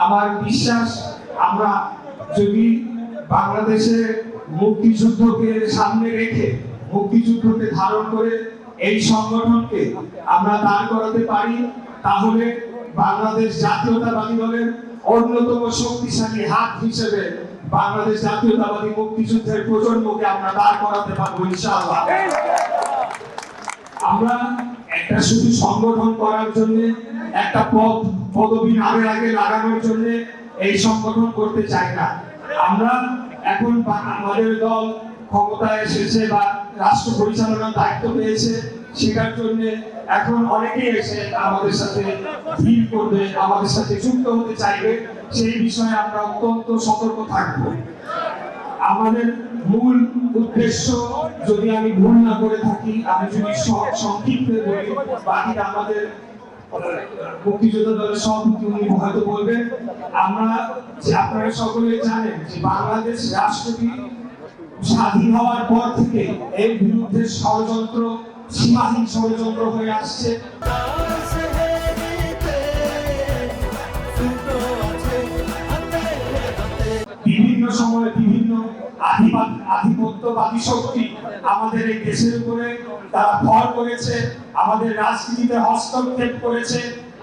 আমার বিশ্বাস আমরা যদি বাংলাদেশে মুক্তিযুদ্ধকে সামনে রেখে মুক্তিযুদ্ধকে ধারণ করে এই সংগঠনকে আমরা দাঁড় করাতে পারি, তাহলে বাংলাদেশ জাতীয়তাবাদী দলের অন্যতম শক্তিশালী হাত হিসেবে বাংলাদেশ জাতীয়তাবাদী মুক্তিযুদ্ধের প্রজন্মকে আমরা দাঁড় করাতে পারবো ইনশাআল্লাহ। আমরা একটা শুধু সংগঠন করার জন্য, একটা পদবি নামের আগে লাগানোর জন্য এই সংগঠন করতে চাই না। আমরা এখন আমাদের দল ক্ষমতায় এসেছে বা রাষ্ট্র পরিচালনার দায়িত্ব পেয়েছে, সেটার জন্য এখন অনেকেই এসে আমাদের সাথে ভিড় করবে, আমাদের সাথে যুক্ত হতে চাইবে। সেই বিষয়ে আমরা অত্যন্ত সতর্ক থাকব। আমাদের মূল উদ্দেশ্য, যদি আমি ভুল না করে থাকি, আমি যদি সংক্ষিপ্ত বলি, বাকিটা আমাদের মুক্তিযোদ্ধা দলের সভাপতি উনি হয়তো বলবেন। আপনারা সকলে জানেন যে বাংলাদেশ রাষ্ট্রটি স্বাধীন হওয়ার পর থেকে এর বিরুদ্ধে ষড়যন্ত্র, সীমাহীন ষড়যন্ত্র হয়ে আসছে। বিভিন্ন সময়ে বিভিন্ন আধিপত্যবাদী শক্তি আমাদের এই দেশের উপরে তারা ভর করেছে, আমাদের রাজনীতিতে হস্তক্ষেপ করেছে,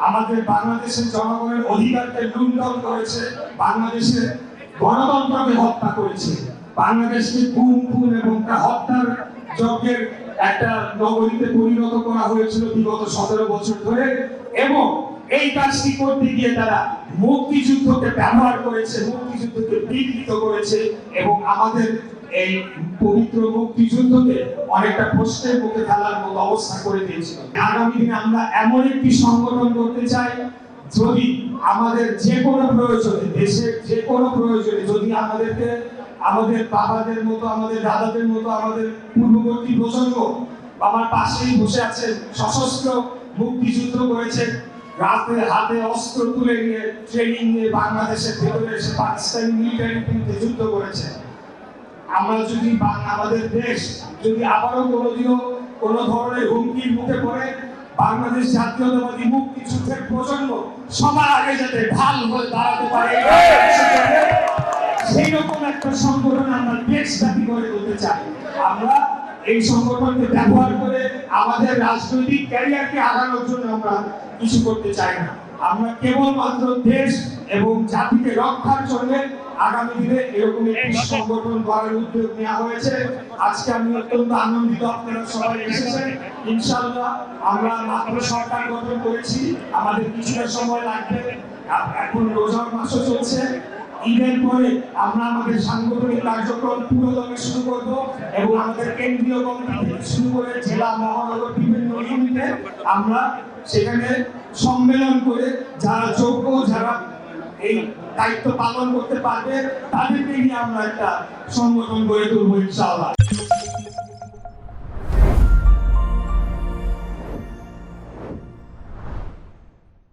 আমাদের বাংলাদেশের জনগণের অধিকারকে লুণ্ঠন করেছে, বাংলাদেশের গণতন্ত্রকে হত্যা করেছে, বাংলাদেশকে খুন এবং হত্যার যজ্ঞের একটা নগরীতে পরিণত করা হয়েছিল বিগত 17 বছর ধরে। এবং এই কাজটি করতে গিয়ে তারা মুক্তিযুদ্ধকে ব্যবহার করেছে, মুক্তিযুদ্ধকে বিকৃত করেছে এবং আমাদের এই পবিত্র মুক্তিযুদ্ধকে অনেকটা প্রশ্নের মুখে ফেলার মতো অবস্থা করে দিয়েছিল। আগামী দিনে আমরা এমন একটি সংগঠন করতে চাই, যদি আমাদের যে কোনো প্রয়োজনে, দেশের যে কোনো প্রয়োজনে, যদি আমাদেরকে আমাদের বাবাদের মতো, আমাদের দাদাদের মতো, আমাদের পূর্ববর্তী প্রজন্ম আমার পাশেই বসে আছেন, সশস্ত্র মুক্তিযুদ্ধ করেছেন, হাতে অস্ত্র তুলে নিয়ে ট্রেনিং নিয়ে বাংলাদেশের ভেতরে এসে পাকিস্তানি মিলিটারির বিরুদ্ধে যুদ্ধ করেছে। আমরা যদি আমাদের দেশ যদি আবারও কোনোদিনও কোনো ধরনের হুমকির মুখে পড়ে, বাংলাদেশ জাতীয়তাবাদী মুক্তিযুদ্ধের প্রজন্ম সবার আগে যাতে ঢাল হয়ে দাঁড়াতে পারে, সেই রকম একটা সংগঠন আমরা দেশব্যাপী গড়ে তুলতে চাই। আমরা এই সংগঠনকে ব্যবহার করে আমাদের রাজনৈতিক ক্যারিয়ারকে আগানোর জন্য আমরা কিছু করতে চাই না। আমরা কেবলমাত্র দেশ এবং জাতিকে রক্ষার জন্য আগামী দিনে এরকম একটি সংগঠন গড়ার উদ্যোগ নেওয়া হয়েছে। আজকে আমি অত্যন্ত আনন্দিত আপনারা সবাই এসেছেন। ইনশাআল্লাহ আমরা মাত্র সরকার গঠন করেছি, আমাদের কিছুটা সময় লাগবে। এখন রোজার মাসও চলছে, ঈদের পরে আমরা আমাদের সাংগঠনিক কার্যক্রম পুরোদমে শুরু করব এবং আমাদের কেন্দ্রীয় কমিটি থেকে শুরু করে জেলা, মহানগর বিভিন্ন ইউনিটে আমরা সেখানে সম্মেলন করে যারা যোগ্য, যারা এই দায়িত্ব পালন করতে পারবে, তাদেরকে নিয়ে আমরা একটা সংগঠন গড়ে তুলবো ইনশাআল্লাহ।